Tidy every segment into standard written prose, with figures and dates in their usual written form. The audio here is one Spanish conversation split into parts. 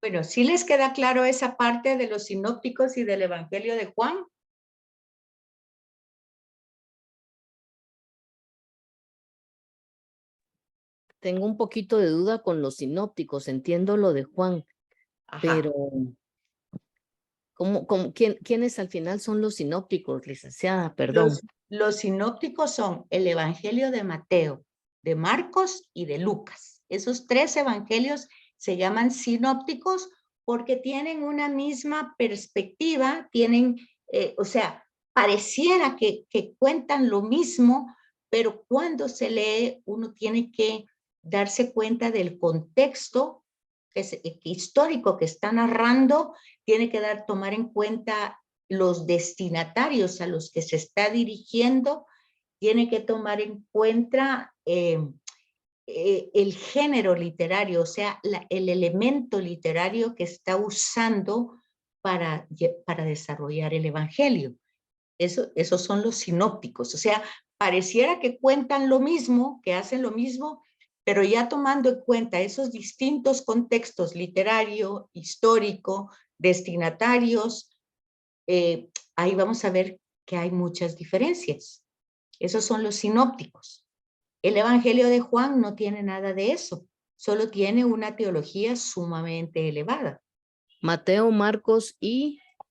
Bueno, ¿sí les queda claro esa parte de los sinópticos y del Evangelio de Juan? Tengo un poquito de duda con los sinópticos, entiendo lo de Juan, pero Ajá. ¿quiénes al final son los sinópticos, licenciada? Los, Perdón. los sinópticos son el Evangelio de Mateo, de Marcos y de Lucas. Esos tres evangelios se llaman sinópticos porque tienen una misma perspectiva, tienen, o sea, pareciera que cuentan lo mismo, pero cuando se lee uno tiene que darse cuenta del contexto histórico que está narrando, tiene que tomar en cuenta los destinatarios a los que se está dirigiendo, tiene que tomar en cuenta el género literario, o sea, el elemento literario que está usando para desarrollar el evangelio. Esos son los sinópticos, o sea, pareciera que cuentan lo mismo, que hacen lo mismo, pero ya tomando en cuenta esos distintos contextos literario, histórico, destinatarios, ahí vamos a ver que hay muchas diferencias. Esos son los sinópticos. El Evangelio de Juan no tiene nada de eso, solo tiene una teología sumamente elevada. Mateo, Marcos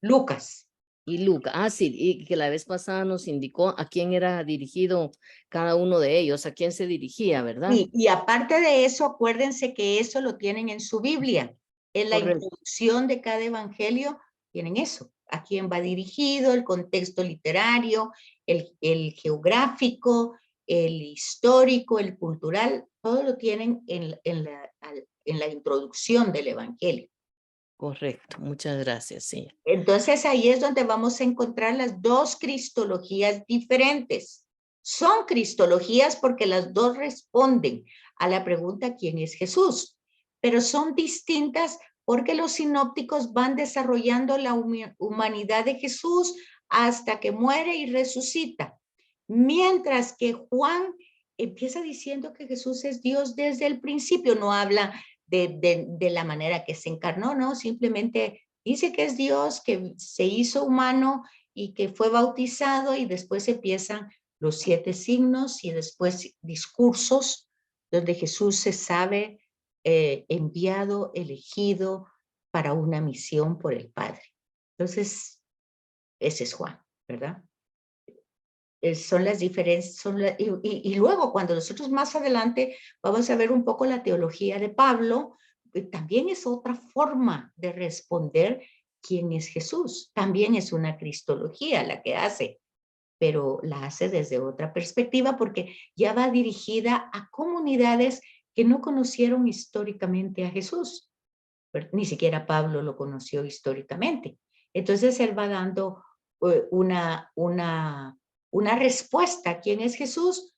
Lucas. y Lucas. Ah, sí, y que la vez pasada nos indicó a quién era dirigido cada uno de ellos, a quién se dirigía, ¿verdad? Y aparte de eso, acuérdense que eso lo tienen en su Biblia. En la Correcto. introducción de cada evangelio tienen eso. A quién va dirigido, el contexto literario, el geográfico, el histórico, el cultural, todo lo tienen en la introducción del evangelio. Correcto, muchas gracias, sí. Entonces ahí es donde vamos a encontrar las dos cristologías diferentes. Son cristologías porque las dos responden a la pregunta ¿quién es Jesús? Pero son distintas porque los sinópticos van desarrollando la humanidad de Jesús hasta que muere y resucita. Mientras que Juan empieza diciendo que Jesús es Dios desde el principio, no habla de la manera que se encarnó, no, simplemente dice que es Dios, que se hizo humano y que fue bautizado y después empiezan los 7 signos y después discursos donde Jesús se sabe enviado, elegido para una misión por el Padre. Entonces, ese es Juan, ¿verdad? Son las diferencias, y luego cuando nosotros más adelante vamos a ver un poco la teología de Pablo, también es otra forma de responder quién es Jesús. También es una cristología la que hace, pero la hace desde otra perspectiva porque ya va dirigida a comunidades que no conocieron históricamente a Jesús. Ni siquiera Pablo lo conoció históricamente. Entonces él va dando una respuesta a quién es Jesús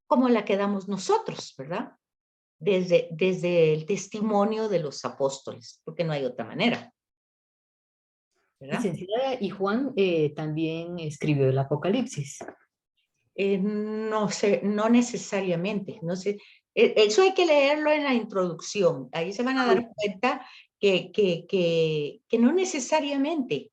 como la que damos nosotros, ¿verdad? Desde el testimonio de los apóstoles, porque no hay otra manera, ¿verdad? Licenciada, y Juan también escribió el Apocalipsis. No sé, no necesariamente, no sé. Eso hay que leerlo en la introducción. Ahí se van a dar cuenta que no necesariamente,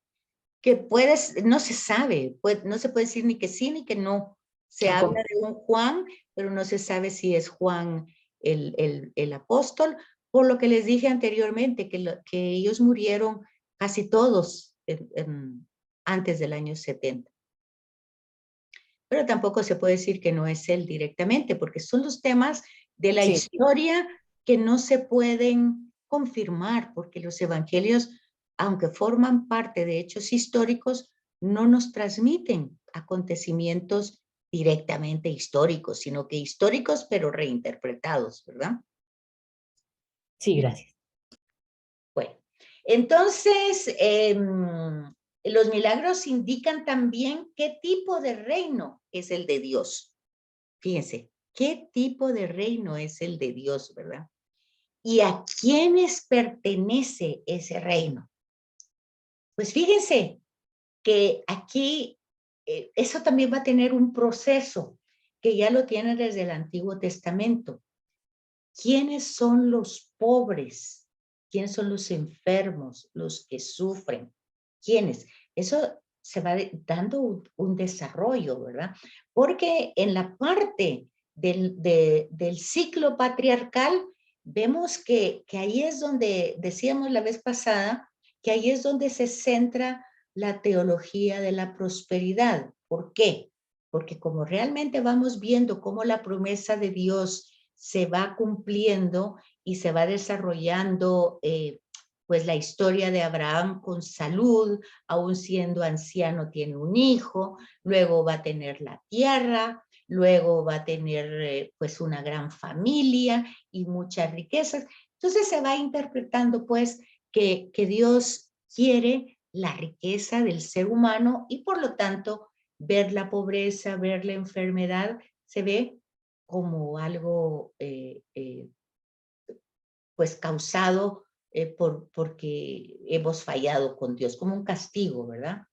que puedes, no se sabe, no se puede decir ni que sí ni que no. Se Ah, habla ¿cómo? de un Juan, pero no se sabe si es Juan el apóstol, por lo que les dije anteriormente, que ellos murieron casi todos antes del año 70. Pero tampoco se puede decir que no es él directamente, porque son los temas de la Sí, historia que no se pueden confirmar, porque los evangelios, aunque forman parte de hechos históricos, no nos transmiten acontecimientos directamente históricos, sino que históricos pero reinterpretados, ¿verdad? Sí, gracias. Bueno, entonces, los milagros indican también qué tipo de reino es el de Dios. Fíjense, ¿qué tipo de reino es el de Dios, verdad? ¿Y a quiénes pertenece ese reino? Pues fíjense que aquí eso también va a tener un proceso que ya lo tiene desde el Antiguo Testamento. ¿Quiénes son los pobres ¿Quiénes son los enfermos, los que sufren? ¿Quiénes? Eso se va dando un desarrollo, ¿verdad? Porque en la parte del ciclo patriarcal, vemos que ahí es donde, decíamos la vez pasada, que ahí es donde se centra la teología de la prosperidad. ¿Por qué? Porque como realmente vamos viendo cómo la promesa de Dios se va cumpliendo y se va desarrollando pues la historia de Abraham con salud, aún siendo anciano tiene un hijo, luego va a tener la tierra, luego va a tener pues una gran familia y muchas riquezas. Entonces se va interpretando pues que Dios quiere la riqueza del ser humano y por lo tanto ver la pobreza, ver la enfermedad, se ve como algo pues causado porque hemos fallado con Dios, como un castigo, ¿verdad?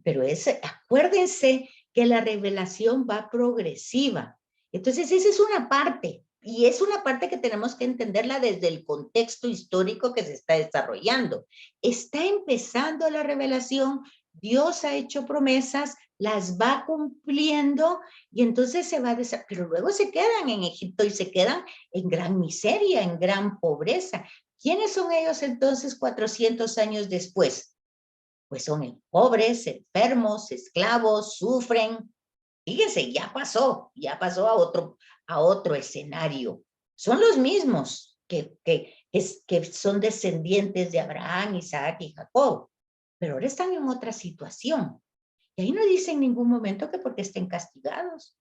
Pero acuérdense que la revelación va progresiva. Entonces esa es una parte, y es una parte que tenemos que entenderla desde el contexto histórico que se está desarrollando. Está empezando la revelación, Dios ha hecho promesas, las va cumpliendo, y entonces se va a pero luego se quedan en Egipto y se quedan en gran miseria, en gran pobreza. ¿Quiénes son ellos entonces 400 años después? Pues son pobres, enfermos, esclavos, sufren. Fíjense, ya pasó a otro escenario. Son los mismos que son descendientes de Abraham, Isaac y Jacob, pero ahora están en otra situación. Y ahí no dice en ningún momento que porque estén castigados,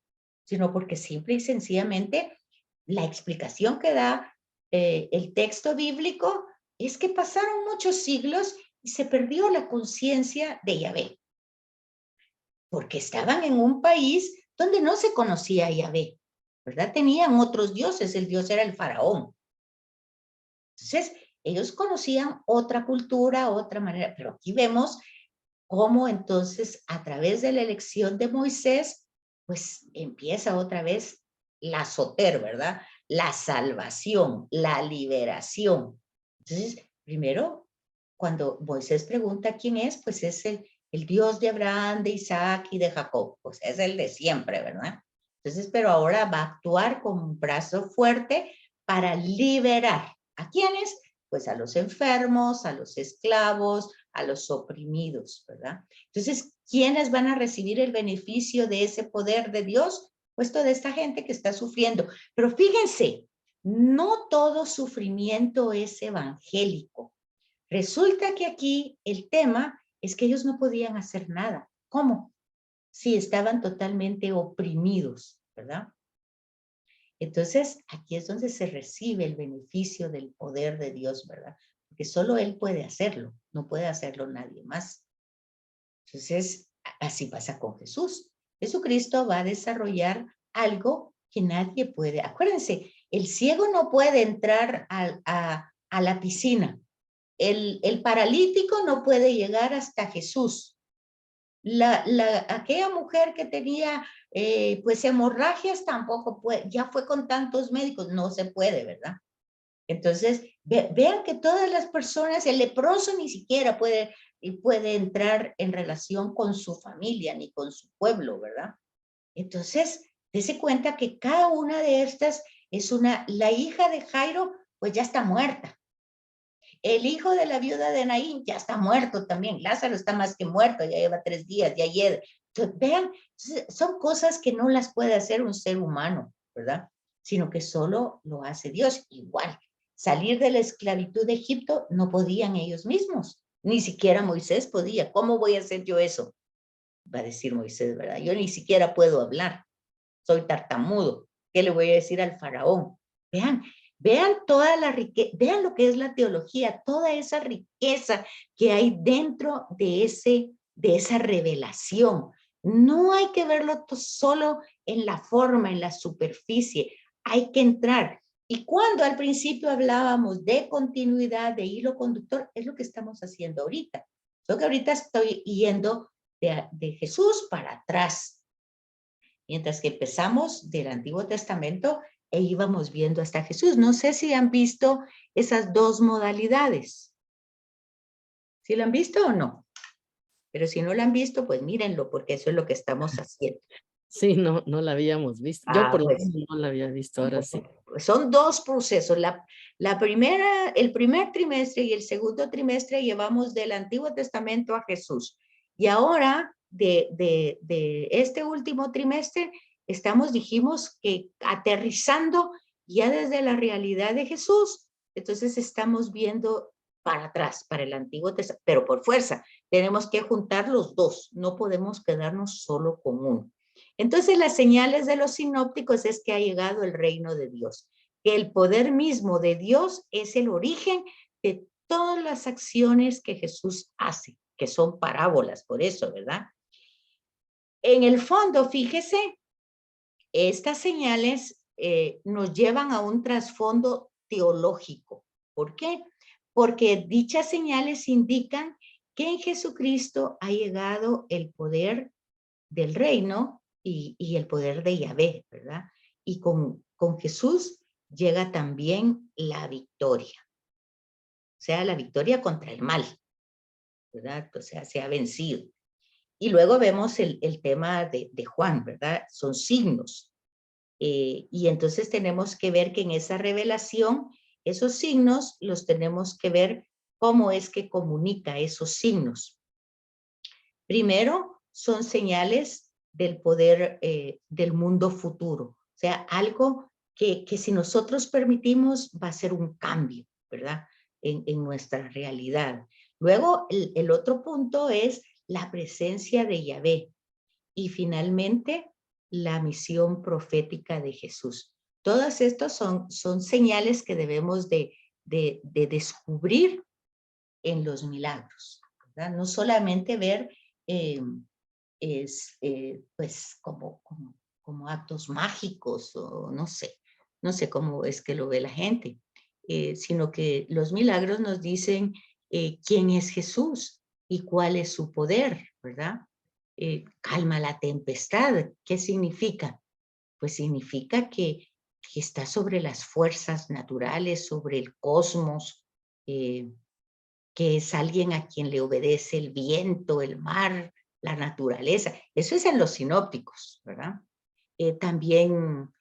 sino porque simple y sencillamente la explicación que da el texto bíblico es que pasaron muchos siglos y se perdió la conciencia de Yahvé, porque estaban en un país donde no se conocía a Yahvé, ¿verdad? Tenían otros dioses, el dios era el faraón. Entonces, ellos conocían otra cultura, otra manera, pero aquí vemos cómo entonces a través de la elección de Moisés, pues empieza otra vez la soter, ¿verdad? La salvación, la liberación. Entonces, primero, cuando Moisés pregunta quién es, pues es el Dios de Abraham, de Isaac y de Jacob, pues es el de siempre, ¿verdad? Entonces, pero ahora va a actuar con un brazo fuerte para liberar. ¿A quiénes? Pues a los enfermos, a los esclavos, a los oprimidos, ¿verdad? Entonces, ¿quiénes van a recibir el beneficio de ese poder de Dios? Pues toda esta gente que está sufriendo. Pero fíjense, no todo sufrimiento es evangélico. Resulta que aquí el tema es que ellos no podían hacer nada. ¿Cómo? Si estaban totalmente oprimidos, ¿verdad? Entonces, aquí es donde se recibe el beneficio del poder de Dios, ¿verdad? Porque solo Él puede hacerlo, no puede hacerlo nadie más. Entonces, así pasa con Jesús. Jesucristo va a desarrollar algo que nadie puede. Acuérdense, el ciego no puede entrar a la piscina. El paralítico no puede llegar hasta Jesús. Aquella mujer que tenía pues hemorragias tampoco puede, ya fue con tantos médicos, no se puede, ¿verdad? Entonces, vean que todas las personas, el leproso ni siquiera puede entrar en relación con su familia ni con su pueblo, ¿verdad? Entonces, dése cuenta que cada una de estas es la hija de Jairo, pues ya está muerta. El hijo de la viuda de Naín ya está muerto también. Lázaro está más que muerto, ya lleva 3 días de ayer. Entonces, vean, son cosas que no las puede hacer un ser humano, ¿verdad? Sino que solo lo hace Dios. Igual, salir de la esclavitud de Egipto no podían ellos mismos. Ni siquiera Moisés podía. ¿Cómo voy a hacer yo eso? Va a decir Moisés, ¿verdad? Yo ni siquiera puedo hablar. Soy tartamudo. ¿Qué le voy a decir al faraón? Vean toda la riqueza, vean lo que es la teología, toda esa riqueza que hay dentro de esa revelación. No hay que verlo solo en la forma, en la superficie. Hay que entrar. Y cuando al principio hablábamos de continuidad, de hilo conductor, es lo que estamos haciendo ahorita. Solo que ahorita estoy yendo de Jesús para atrás. Mientras que empezamos del Antiguo Testamento e íbamos viendo hasta Jesús. No sé si han visto esas dos modalidades. ¿Sí lo han visto o no? Pero si no lo han visto, pues mírenlo, porque eso es lo que estamos haciendo. Sí, no, no la habíamos visto. Yo por lo Pues menos no la había visto, ahora sí. son dos procesos. El primer trimestre y el segundo trimestre llevamos del Antiguo Testamento a Jesús. Y ahora, de este último trimestre, dijimos que aterrizando ya desde la realidad de Jesús. Entonces estamos viendo para atrás, para el Antiguo Testamento, pero por fuerza. Tenemos que juntar los dos. No podemos quedarnos solo con uno. Entonces, las señales de los sinópticos es que ha llegado el reino de Dios, que el poder mismo de Dios es el origen de todas las acciones que Jesús hace, que son parábolas, por eso, ¿verdad? En el fondo, fíjese, estas señales nos llevan a un trasfondo teológico. ¿Por qué? Porque dichas señales indican que en Jesucristo ha llegado el poder del reino y el poder de Yahvé, ¿verdad? Y con Jesús llega también la victoria, o sea, la victoria contra el mal, ¿verdad? O sea, se ha vencido. Y luego vemos el tema de Juan, ¿verdad? Son signos. Y entonces tenemos que ver que en esa revelación, esos signos los tenemos que ver cómo es que comunica esos signos. Primero, son señales del poder del mundo futuro. O sea, algo que si nosotros permitimos va a ser un cambio, ¿verdad? En nuestra realidad. Luego, el otro punto es la presencia de Yahvé. Y finalmente, la misión profética de Jesús. Todas estas son señales que debemos de descubrir en los milagros, ¿verdad? No solamente ver pues como actos mágicos o no sé cómo es que lo ve la gente, sino que los milagros nos dicen quién es Jesús y cuál es su poder, ¿verdad? Calma la tempestad. ¿Qué significa? Pues significa que está sobre las fuerzas naturales, sobre el cosmos, que es alguien a quien le obedece el viento, el mar, la naturaleza. Eso es en los sinópticos, ¿verdad? También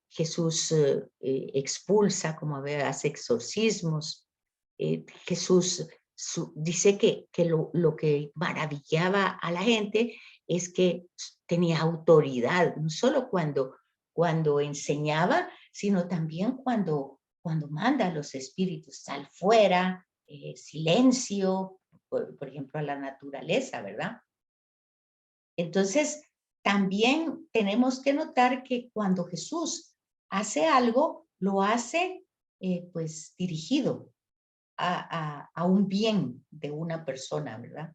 Jesús expulsa, como hace exorcismos. Jesús dice que lo que maravillaba a la gente es que tenía autoridad, no solo cuando enseñaba, sino también cuando manda a los espíritus, sal fuera, silencio, por ejemplo, a la naturaleza, ¿verdad? Entonces, también tenemos que notar que cuando Jesús hace algo, lo hace pues dirigido a un bien de una persona, ¿verdad?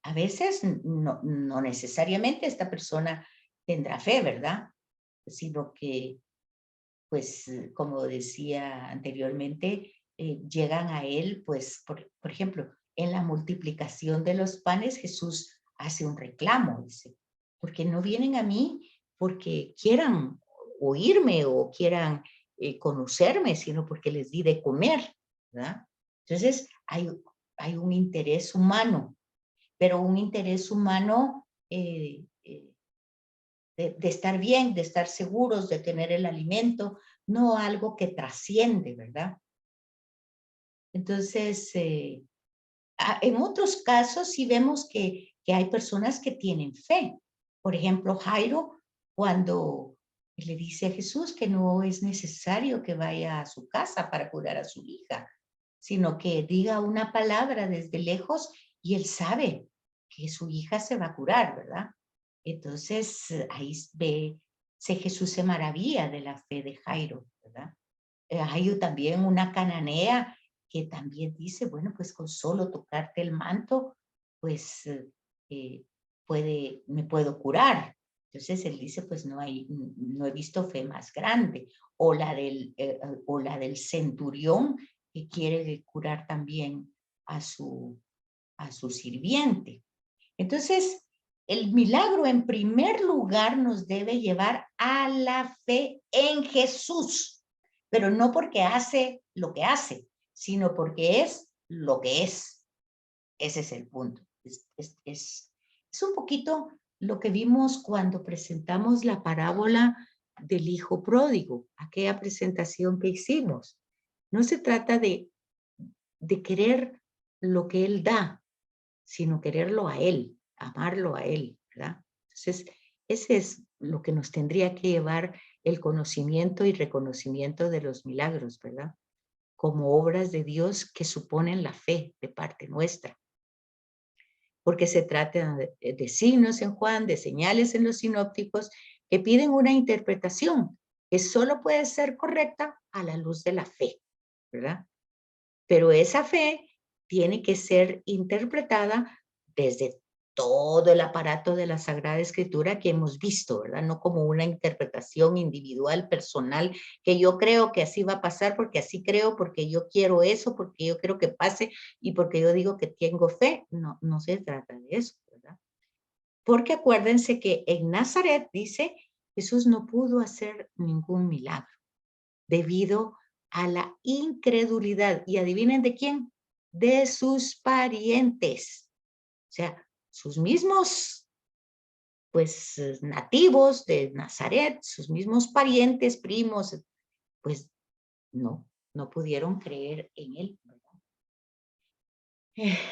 A veces no necesariamente esta persona tendrá fe, ¿verdad? Sino que, pues, como decía anteriormente, llegan a él, pues, por ejemplo, en la multiplicación de los panes, Jesús hace un reclamo, dice, porque no vienen a mí porque quieran oírme o quieran conocerme, sino porque les di de comer, ¿verdad? Entonces, hay un interés humano, pero un interés humano de estar bien, de estar seguros, de tener el alimento, no algo que trasciende, ¿verdad? Entonces, en otros casos sí vemos que hay personas que tienen fe. Por ejemplo, Jairo, cuando le dice a Jesús que no es necesario que vaya a su casa para curar a su hija, sino que diga una palabra desde lejos y él sabe que su hija se va a curar, ¿verdad? Entonces, ahí Jesús se maravilla de la fe de Jairo, ¿verdad? Hay también una cananea que también dice, bueno, pues con solo tocarte el manto, pues me puedo curar. Entonces él dice, pues no he visto fe más grande. O la del centurión que quiere curar también a su sirviente. Entonces, el milagro en primer lugar nos debe llevar a la fe en Jesús, pero no porque hace lo que hace, sino porque es lo que es. Ese es el punto. Es un poquito lo que vimos cuando presentamos la parábola del hijo pródigo, aquella presentación que hicimos. No se trata de querer lo que él da, sino quererlo a él, amarlo a él, ¿verdad? Entonces, ese es lo que nos tendría que llevar el conocimiento y reconocimiento de los milagros, ¿verdad? Como obras de Dios que suponen la fe de parte nuestra. Porque se trata de signos en Juan, de señales en los sinópticos, que piden una interpretación que solo puede ser correcta a la luz de la fe, ¿verdad? Pero esa fe tiene que ser interpretada desde todo el aparato de la Sagrada Escritura que hemos visto, ¿verdad? No como una interpretación individual, personal, que yo creo que así va a pasar porque así creo, porque yo quiero eso, porque yo quiero que pase y porque yo digo que tengo fe. No, no se trata de eso, ¿verdad? Porque acuérdense que en Nazaret, dice, Jesús no pudo hacer ningún milagro debido a la incredulidad. ¿Y adivinen de quién? De sus parientes. O sea, sus mismos, pues, nativos de Nazaret, sus mismos parientes, primos, pues, no pudieron creer en él, ¿verdad?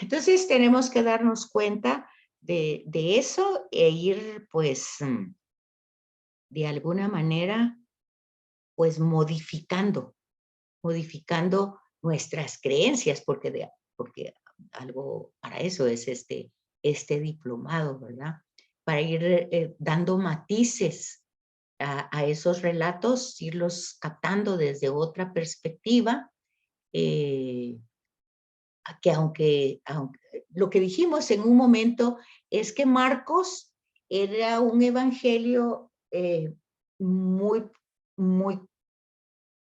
Entonces, tenemos que darnos cuenta de eso e ir, pues, de alguna manera, pues, modificando nuestras creencias, porque algo para eso es este diplomado, ¿verdad? Para ir dando matices a esos relatos, irlos captando desde otra perspectiva, que aunque lo que dijimos en un momento es que Marcos era un evangelio muy, muy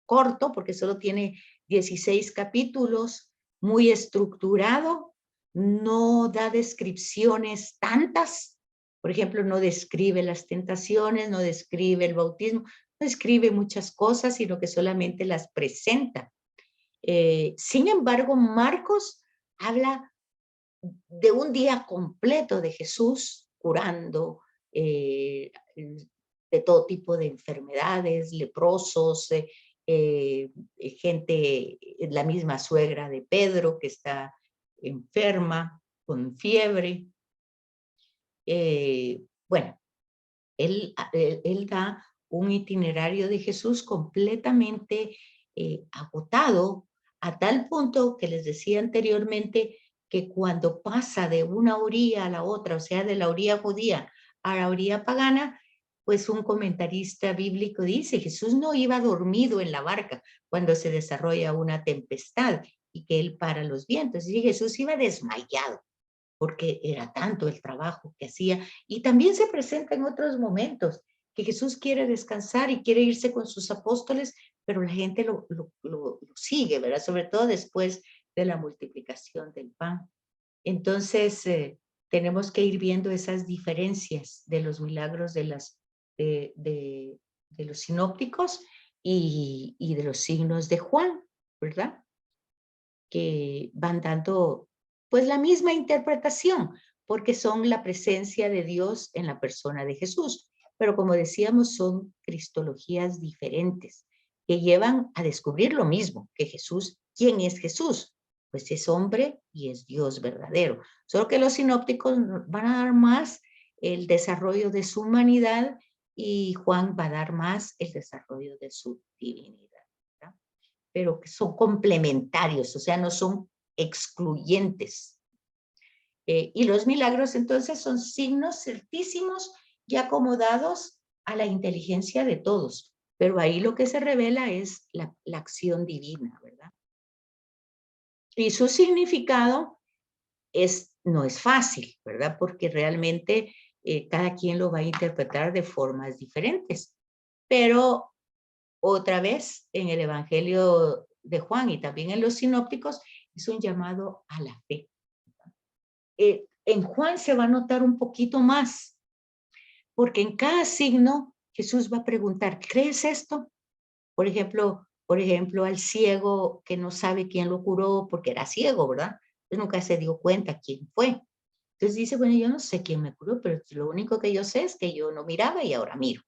corto, porque solo tiene 16 capítulos, muy estructurado, no da descripciones tantas. Por ejemplo, no describe las tentaciones, no describe el bautismo, no describe muchas cosas, sino que solamente las presenta. Sin embargo, Marcos habla de un día completo de Jesús curando de todo tipo de enfermedades, leprosos, gente, la misma suegra de Pedro que está enferma, con fiebre. Bueno, él da un itinerario de Jesús completamente agotado, a tal punto que les decía anteriormente que cuando pasa de una orilla a la otra, o sea, de la orilla judía a la orilla pagana, pues un comentarista bíblico dice, Jesús no iba dormido en la barca cuando se desarrolla una tempestad y que él para los vientos, y Jesús iba desmayado porque era tanto el trabajo que hacía. Y también se presenta en otros momentos que Jesús quiere descansar y quiere irse con sus apóstoles, pero la gente lo sigue, ¿verdad? Sobre todo después de la multiplicación del pan. Entonces, tenemos que ir viendo esas diferencias de los milagros de los sinópticos y de los signos de Juan, ¿verdad? Que van dando pues la misma interpretación, porque son la presencia de Dios en la persona de Jesús. Pero como decíamos, son cristologías diferentes que llevan a descubrir lo mismo que Jesús. ¿Quién es Jesús? Pues es hombre y es Dios verdadero. Solo que los sinópticos van a dar más el desarrollo de su humanidad y Juan va a dar más el desarrollo de su divinidad, pero que son complementarios, o sea, no son excluyentes. Y los milagros entonces son signos certísimos y acomodados a la inteligencia de todos, pero ahí lo que se revela es la acción divina, ¿verdad? Y su significado no es fácil, ¿verdad? Porque realmente cada quien lo va a interpretar de formas diferentes, pero otra vez en el Evangelio de Juan y también en los sinópticos es un llamado a la fe. en Juan se va a notar un poquito más, porque en cada signo Jesús va a preguntar, ¿crees esto? Por ejemplo, al ciego que no sabe quién lo curó porque era ciego, ¿verdad? Pues nunca se dio cuenta quién fue. Entonces dice, bueno, yo no sé quién me curó, pero lo único que yo sé es que yo no miraba y ahora miro.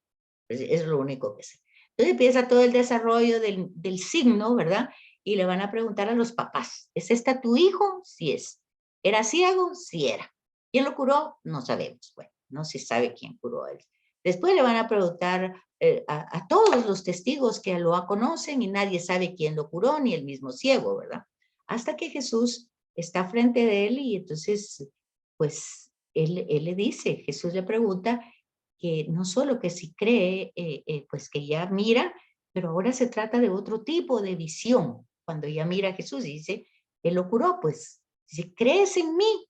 Pues es lo único que sé. Entonces empieza todo el desarrollo del signo, ¿verdad? Y le van a preguntar a los papás, ¿es esta tu hijo? Sí es. ¿Era ciego? Sí era. ¿Quién lo curó? No sabemos. Bueno, no se sabe quién curó a él. Después le van a preguntar a todos los testigos que lo conocen y nadie sabe quién lo curó, ni el mismo ciego, ¿verdad? Hasta que Jesús está frente de él y entonces, pues, él le dice, Jesús le pregunta que no solo que si cree, pues que ya mira, pero ahora se trata de otro tipo de visión. Cuando ya mira a Jesús y dice, él lo curó, pues, dice, ¿crees en mí?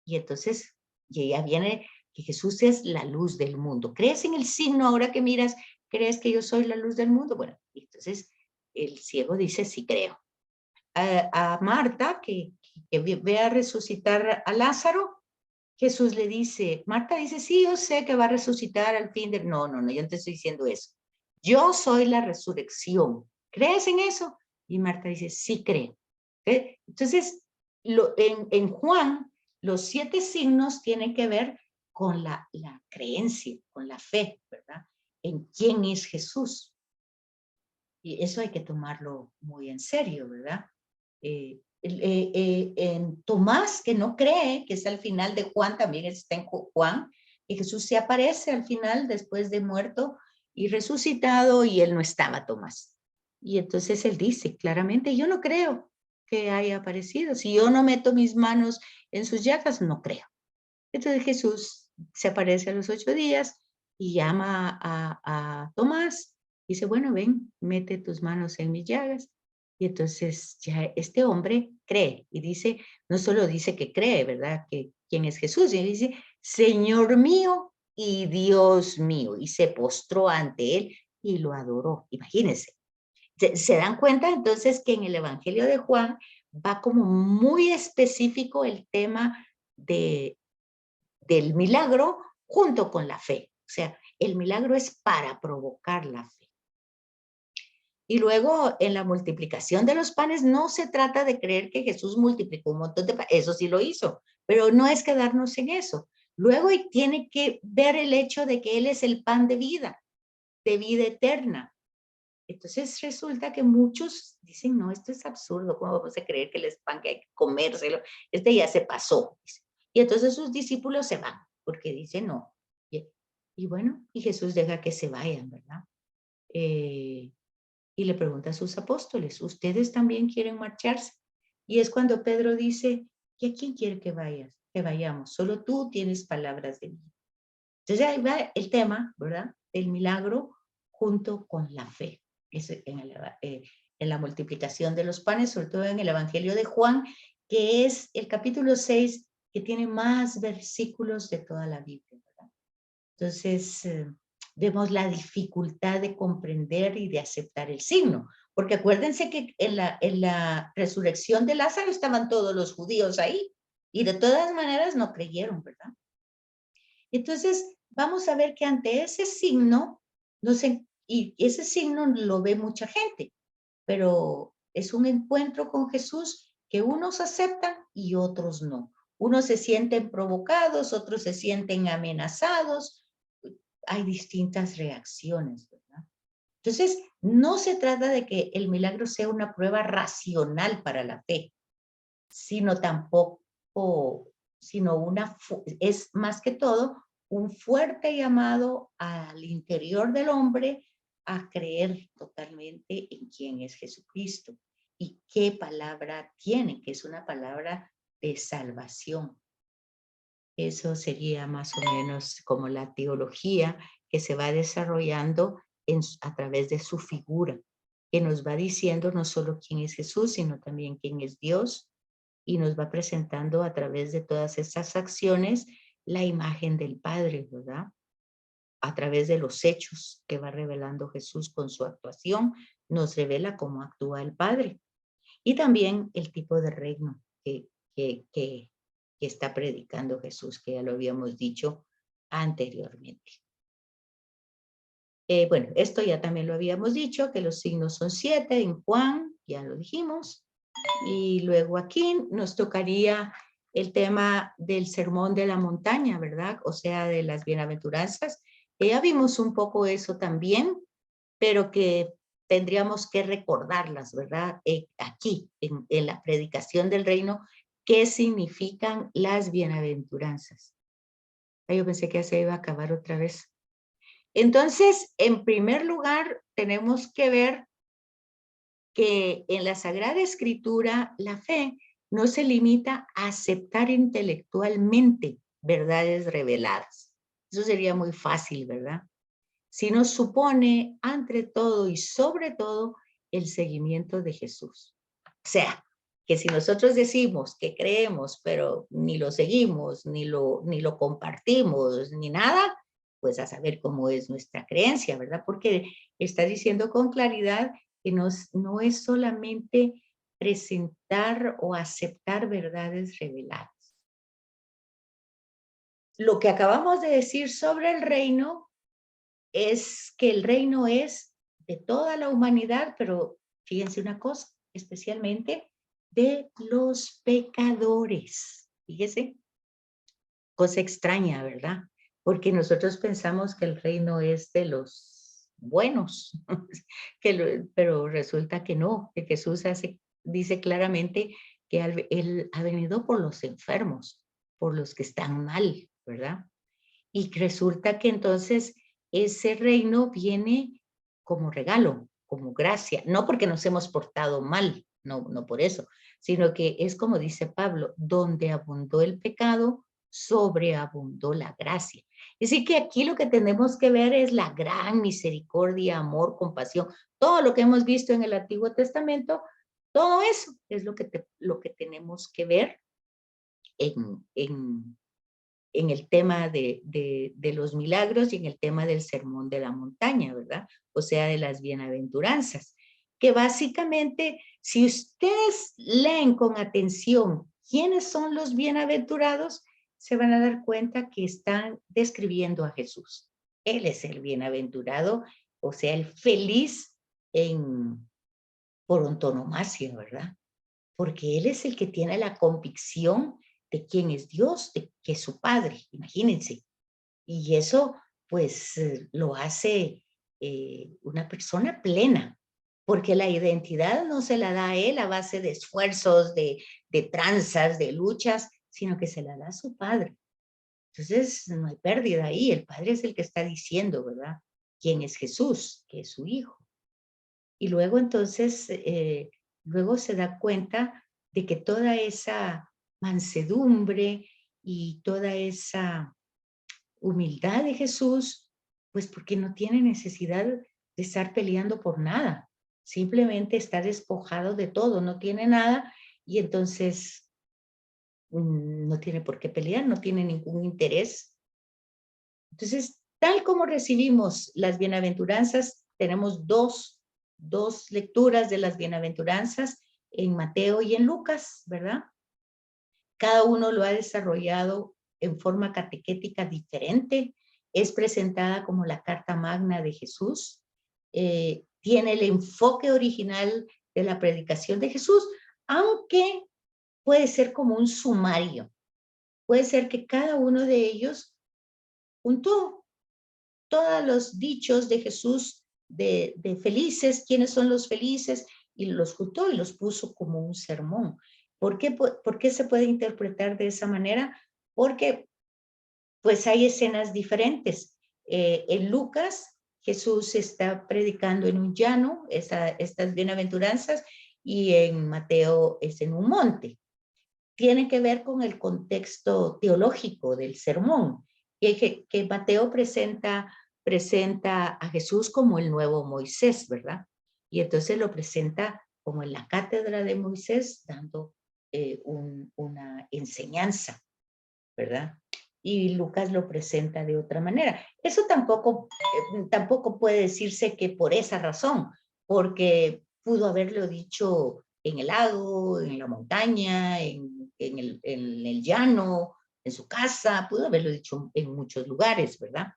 Y entonces, y ya viene que Jesús es la luz del mundo. ¿Crees en el signo ahora que miras? ¿Crees que yo soy la luz del mundo? Bueno, entonces el ciego dice, sí creo. A Marta, que ve a resucitar a Lázaro, Jesús le dice, Marta dice, sí, yo sé que va a resucitar al fin del... No, yo no te estoy diciendo eso. Yo soy la resurrección. ¿Crees en eso? Y Marta dice, sí creo. ¿Okay? Entonces, en Juan, los 7 signos tienen que ver con la creencia, con la fe, ¿verdad? En quién es Jesús. Y eso hay que tomarlo muy en serio, ¿verdad? En Tomás, que no cree, que es al final de Juan, también está en Juan, y Jesús se aparece al final después de muerto y resucitado, y él no estaba, Tomás. Y entonces él dice claramente, yo no creo que haya aparecido. Si yo no meto mis manos en sus llagas, no creo. Entonces Jesús se aparece a los 8 días y llama a Tomás. Dice, bueno, ven, mete tus manos en mis llagas. Y entonces ya este hombre cree y dice, no solo dice que cree, ¿verdad? Que quién es Jesús, y dice, Señor mío y Dios mío. Y se postró ante él y lo adoró. Imagínense. ¿Se dan cuenta entonces que en el Evangelio de Juan va como muy específico el tema del milagro junto con la fe? O sea, el milagro es para provocar la fe. Y luego en la multiplicación de los panes no se trata de creer que Jesús multiplicó un montón de panes, eso sí lo hizo, pero no es quedarnos en eso. Luego tiene que ver el hecho de que Él es el pan de vida eterna. Entonces resulta que muchos dicen, no, esto es absurdo, ¿cómo vamos a creer que el pan que hay que comérselo? Este ya se pasó. Y entonces sus discípulos se van, porque dicen no. Y bueno, y Jesús deja que se vayan, ¿verdad? Y le pregunta a sus apóstoles, ¿ustedes también quieren marcharse? Y es cuando Pedro dice, ¿y a quién quiere que vayas? Que vayamos, solo tú tienes palabras de vida. Entonces ahí va el tema, ¿verdad? El milagro junto con la fe. Es en la multiplicación de los panes, sobre todo en el Evangelio de Juan, que es el capítulo 6, que tiene más versículos de toda la Biblia, ¿verdad? Entonces, vemos la dificultad de comprender y de aceptar el signo, porque acuérdense que en la resurrección de Lázaro estaban todos los judíos ahí, y de todas maneras no creyeron, ¿verdad? Entonces, vamos a ver que ante ese signo, y ese signo lo ve mucha gente, pero es un encuentro con Jesús que unos aceptan y otros no. Unos se sienten provocados, otros se sienten amenazados. Hay distintas reacciones, ¿verdad? Entonces, no se trata de que el milagro sea una prueba racional para la fe, sino tampoco, es más que todo un fuerte llamado al interior del hombre a creer totalmente en quién es Jesucristo y qué palabra tiene, que es una palabra de salvación. Eso sería más o menos como la teología que se va desarrollando a través de su figura, que nos va diciendo no solo quién es Jesús, sino también quién es Dios, y nos va presentando a través de todas estas acciones la imagen del Padre, ¿verdad? A través de los hechos que va revelando Jesús con su actuación, nos revela cómo actúa el Padre. Y también el tipo de reino que que está predicando Jesús, que ya lo habíamos dicho anteriormente. Bueno, esto ya también lo habíamos dicho, que los signos son 7 en Juan, ya lo dijimos. Y luego aquí nos tocaría el tema del sermón de la montaña, ¿verdad? O sea, de las bienaventuranzas. Ya vimos un poco eso también, pero que tendríamos que recordarlas, ¿verdad? Aquí, en la predicación del reino, ¿qué significan las bienaventuranzas? Yo pensé que ya se iba a acabar otra vez. Entonces, en primer lugar, tenemos que ver que en la Sagrada Escritura la fe no se limita a aceptar intelectualmente verdades reveladas. Eso sería muy fácil, ¿verdad? Sino supone, ante todo y sobre todo, el seguimiento de Jesús. O sea, que si nosotros decimos que creemos, pero ni lo seguimos, ni lo compartimos, ni nada, pues a saber cómo es nuestra creencia, ¿verdad? Porque está diciendo con claridad que no es solamente presentar o aceptar verdades reveladas. Lo que acabamos de decir sobre el reino es que el reino es de toda la humanidad, pero fíjense una cosa, especialmente de los pecadores. Fíjense, cosa extraña, ¿verdad? Porque nosotros pensamos que el reino es de los buenos, pero resulta que no, que Jesús dice claramente que él ha venido por los enfermos, por los que están mal, ¿verdad? Y resulta que entonces ese reino viene como regalo, como gracia, no porque nos hemos portado mal, no por eso, sino que es como dice Pablo, donde abundó el pecado, sobreabundó la gracia. Es decir, que aquí lo que tenemos que ver es la gran misericordia, amor, compasión, todo lo que hemos visto en el Antiguo Testamento, todo eso es lo que tenemos que ver en el tema de los milagros y en el tema del sermón de la montaña, ¿verdad? O sea, de las bienaventuranzas, que básicamente, si ustedes leen con atención quiénes son los bienaventurados, se van a dar cuenta que están describiendo a Jesús. Él es el bienaventurado, o sea, el feliz por antonomasia, ¿verdad? Porque Él es el que tiene la convicción de quién es Dios, de que es su Padre, imagínense. Y eso, pues, lo hace una persona plena, porque la identidad no se la da a Él a base de esfuerzos, de tranzas, de luchas, sino que se la da a su Padre. Entonces, no hay pérdida ahí, el Padre es el que está diciendo, ¿verdad? ¿Quién es Jesús? Que es su Hijo. Y luego entonces, luego se da cuenta de que toda esa mansedumbre y toda esa humildad de Jesús, pues porque no tiene necesidad de estar peleando por nada. Simplemente está despojado de todo, no tiene nada y entonces no tiene por qué pelear, no tiene ningún interés. Entonces, tal como recibimos las bienaventuranzas, tenemos dos lecturas de las bienaventuranzas en Mateo y en Lucas, ¿verdad? Cada uno lo ha desarrollado en forma catequética diferente. Es presentada como la carta magna de Jesús. Tiene el enfoque original de la predicación de Jesús, aunque puede ser como un sumario. Puede ser que cada uno de ellos juntó todos los dichos de Jesús de felices, quiénes son los felices, y los juntó y los puso como un sermón. ¿Por qué se puede interpretar de esa manera? Porque pues hay escenas diferentes. En Lucas, Jesús está predicando en un llano, estas bienaventuranzas, y en Mateo es en un monte. Tiene que ver con el contexto teológico del sermón, que Mateo presenta a Jesús como el nuevo Moisés, ¿verdad? Y entonces lo presenta como en la cátedra de Moisés, dando una enseñanza, ¿verdad? Y Lucas lo presenta de otra manera. Eso tampoco puede decirse que por esa razón, porque pudo haberlo dicho en el lago, en la montaña, en en el llano, en su casa, pudo haberlo dicho en muchos lugares, ¿verdad?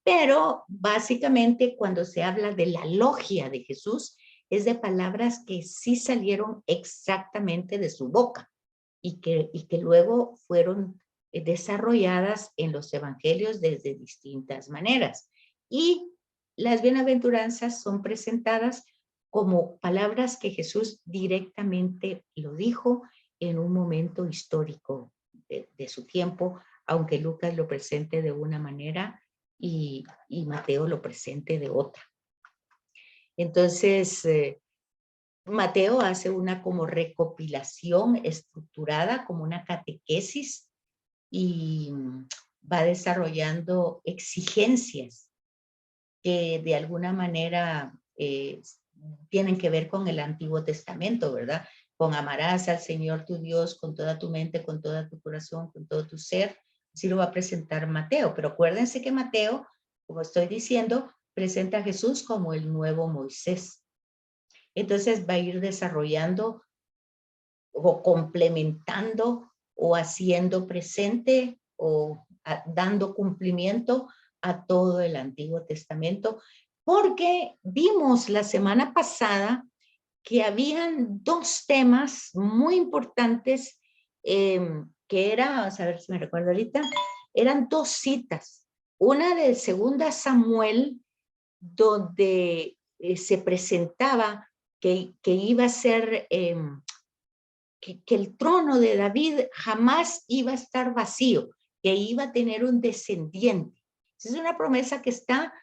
Pero básicamente cuando se habla de la logia de Jesús, es de palabras que sí salieron exactamente de su boca y que luego fueron desarrolladas en los evangelios desde distintas maneras. Y las bienaventuranzas son presentadas como palabras que Jesús directamente lo dijo en un momento histórico de su tiempo, aunque Lucas lo presente de una manera y Mateo lo presente de otra. Entonces, Mateo hace una como recopilación estructurada, como una catequesis, y va desarrollando exigencias que de alguna manera tienen que ver con el Antiguo Testamento, ¿verdad? Con amarás al Señor tu Dios con toda tu mente, con todo tu corazón, con todo tu ser. Así lo va a presentar Mateo. Pero acuérdense que Mateo, como estoy diciendo, presenta a Jesús como el nuevo Moisés. Entonces va a ir desarrollando o complementando o haciendo presente o dando cumplimiento a todo el Antiguo Testamento, porque vimos la semana pasada que habían dos temas muy importantes que era, vamos a ver si me recuerdo ahorita, eran dos citas. Una de 2 Samuel, donde se presentaba que iba a ser, que el trono de David jamás iba a estar vacío, que iba a tener un descendiente. Esa es una promesa que está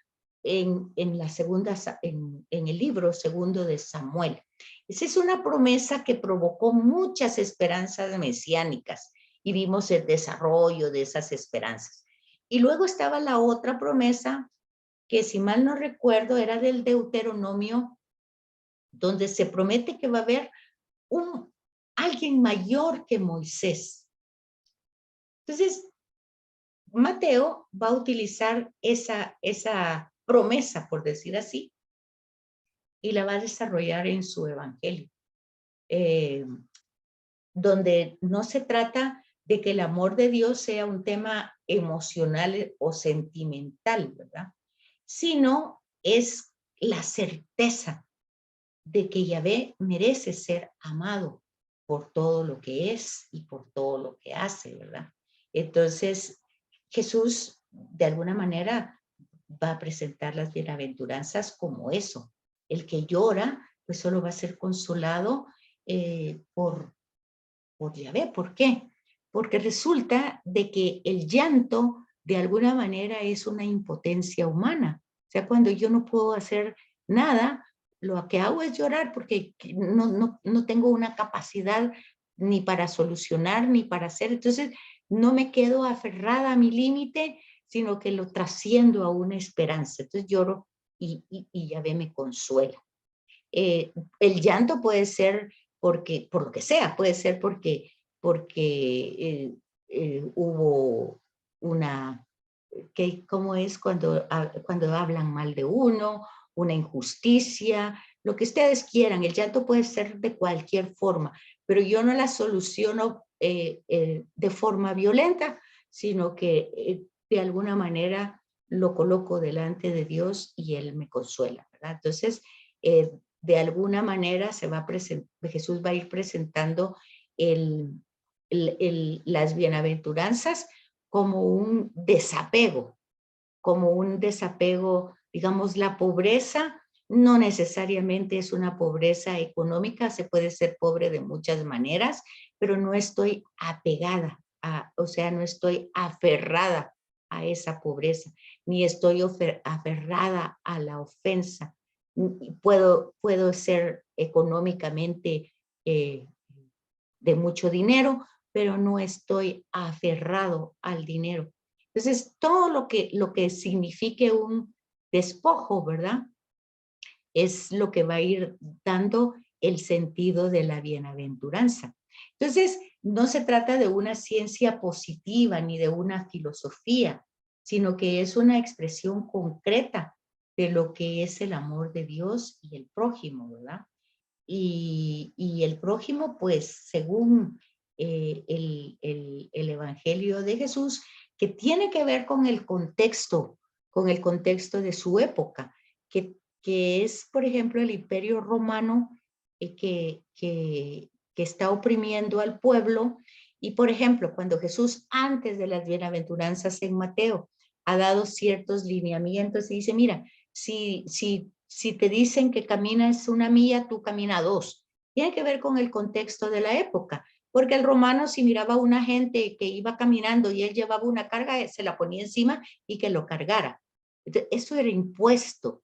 en el libro segundo de Samuel. Esa es una promesa que provocó muchas esperanzas mesiánicas y vimos el desarrollo de esas esperanzas. Y luego estaba la otra promesa que, si mal no recuerdo, era del Deuteronomio, donde se promete que va a haber alguien mayor que Moisés. Entonces, Mateo va a utilizar esa promesa, por decir así, y la va a desarrollar en su evangelio, donde no se trata de que el amor de Dios sea un tema emocional o sentimental, ¿verdad? Sino es la certeza de que Yahvé merece ser amado por todo lo que es y por todo lo que hace, ¿verdad? Entonces, Jesús, de alguna manera, va a presentar las bienaventuranzas como eso. El que llora, pues solo va a ser consolado por Yahvé. ¿Por qué? Porque resulta de que el llanto, de alguna manera, es una impotencia humana. O sea, cuando yo no puedo hacer nada, lo que hago es llorar porque no tengo una capacidad ni para solucionar ni para hacer. Entonces, no me quedo aferrada a mi límite, sino que lo trasciendo a una esperanza. Entonces lloro y Yahvé me consuela. El llanto puede ser porque, por lo que sea, puede ser porque hubo una, ¿cómo es cuando hablan mal de uno? Una injusticia, lo que ustedes quieran. El llanto puede ser de cualquier forma, pero yo no la soluciono de forma violenta, sino que de alguna manera lo coloco delante de Dios y Él me consuela, ¿verdad? Entonces, de alguna manera Jesús va a ir presentando las bienaventuranzas como un desapego, digamos, la pobreza no necesariamente es una pobreza económica, se puede ser pobre de muchas maneras, pero no estoy apegada, o sea, no estoy aferrada a esa pobreza, ni estoy aferrada a la ofensa. Puedo ser económicamente de mucho dinero, pero no estoy aferrado al dinero. Entonces, todo lo que signifique un despojo, ¿verdad? Es lo que va a ir dando el sentido de la bienaventuranza. Entonces, no se trata de una ciencia positiva ni de una filosofía, sino que es una expresión concreta de lo que es el amor de Dios y el prójimo, ¿verdad? Y el prójimo, pues, según el Evangelio de Jesús, que tiene que ver con el contexto de su época, que es, por ejemplo, el Imperio Romano que está oprimiendo al pueblo. Y, por ejemplo, cuando Jesús, antes de las bienaventuranzas en Mateo, ha dado ciertos lineamientos y dice, mira, si te dicen que caminas 1 milla, tú camina 2. Tiene que ver con el contexto de la época, porque el romano, si miraba a una gente que iba caminando y él llevaba una carga, se la ponía encima y que lo cargara. Entonces, eso era impuesto.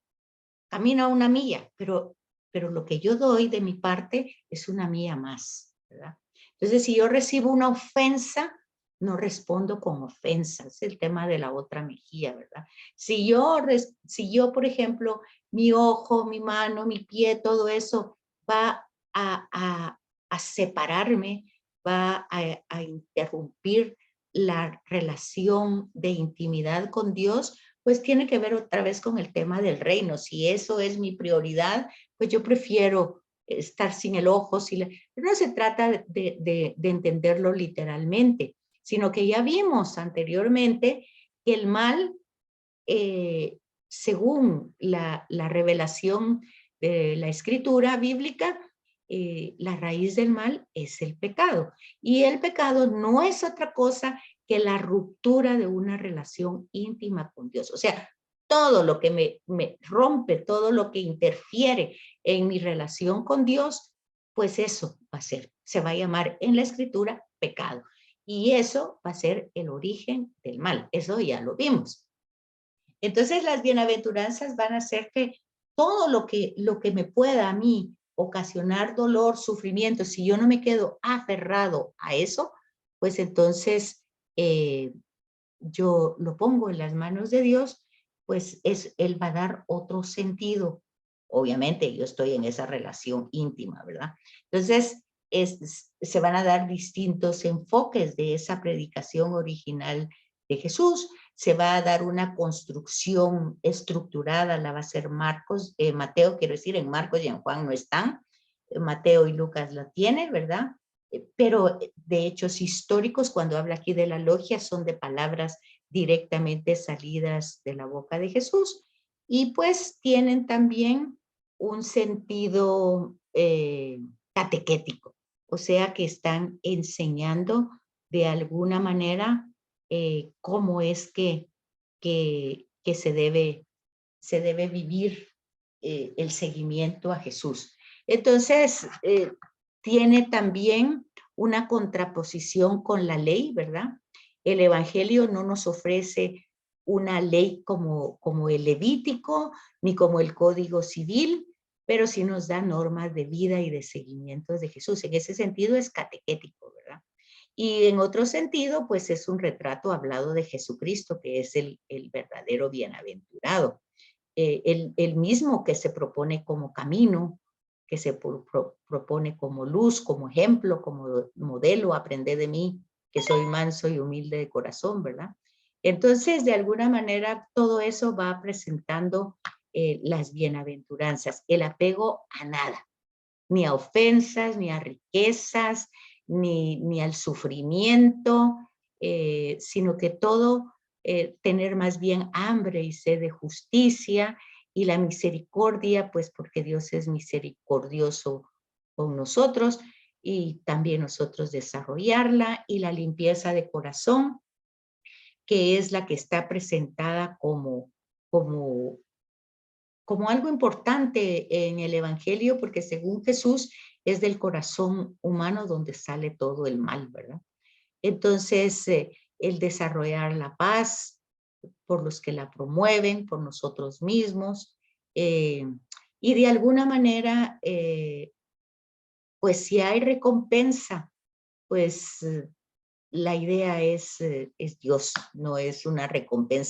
Camina 1 milla, pero lo que yo doy de mi parte es 1 milla más, ¿verdad? Entonces, si yo recibo una ofensa, no respondo con ofensa. Es el tema de la otra mejilla, ¿verdad? Si yo, por ejemplo, mi ojo, mi mano, mi pie, todo eso va a separarme, va a interrumpir la relación de intimidad con Dios, pues tiene que ver otra vez con el tema del reino. Si eso es mi prioridad, pues yo prefiero estar sin el ojo. No se trata de entenderlo literalmente, sino que ya vimos anteriormente que el mal, según la revelación de la escritura bíblica, la raíz del mal es el pecado. Y el pecado no es otra cosa que la ruptura de una relación íntima con Dios. O sea, todo lo que me rompe, todo lo que interfiere en mi relación con Dios, pues eso va a ser, se va a llamar en la escritura pecado. Y eso va a ser el origen del mal. Eso ya lo vimos. Entonces las bienaventuranzas van a hacer que todo lo que me pueda a mí ocasionar dolor, sufrimiento, si yo no me quedo aferrado a eso, pues entonces yo lo pongo en las manos de Dios, pues Él va a dar otro sentido. Obviamente yo estoy en esa relación íntima, ¿verdad? Entonces se van a dar distintos enfoques de esa predicación original de Jesús. Se va a dar una construcción estructurada, la va a hacer Mateo, quiero decir, en Marcos y en Juan no están, Mateo y Lucas la tienen, ¿verdad? Pero de hechos históricos, cuando habla aquí de la logia, son de palabras directamente salidas de la boca de Jesús, y pues tienen también un sentido catequético, o sea que están enseñando de alguna manera cómo es que se debe vivir el seguimiento a Jesús. Entonces, tiene también una contraposición con la ley, ¿verdad? El Evangelio no nos ofrece una ley como el Levítico, ni como el Código Civil, pero sí nos da normas de vida y de seguimiento de Jesús. En ese sentido es catequético, ¿verdad? Y en otro sentido, pues es un retrato hablado de Jesucristo, que es el verdadero bienaventurado. El mismo que se propone como camino, que se propone como luz, como ejemplo, como modelo, aprende de mí, que soy manso y humilde de corazón, ¿verdad? Entonces, de alguna manera, todo eso va presentando las bienaventuranzas, el apego a nada, ni a ofensas, ni a riquezas, ni al sufrimiento, sino que todo tener más bien hambre y sed de justicia, y la misericordia, pues porque Dios es misericordioso con nosotros, y también nosotros desarrollarla, y la limpieza de corazón, que es la que está presentada como algo importante en el Evangelio, porque según Jesús es del corazón humano donde sale todo el mal, ¿verdad? Entonces, el desarrollar la paz por los que la promueven, por nosotros mismos, y de alguna manera, pues si hay recompensa, pues la idea es Dios, no es una recompensa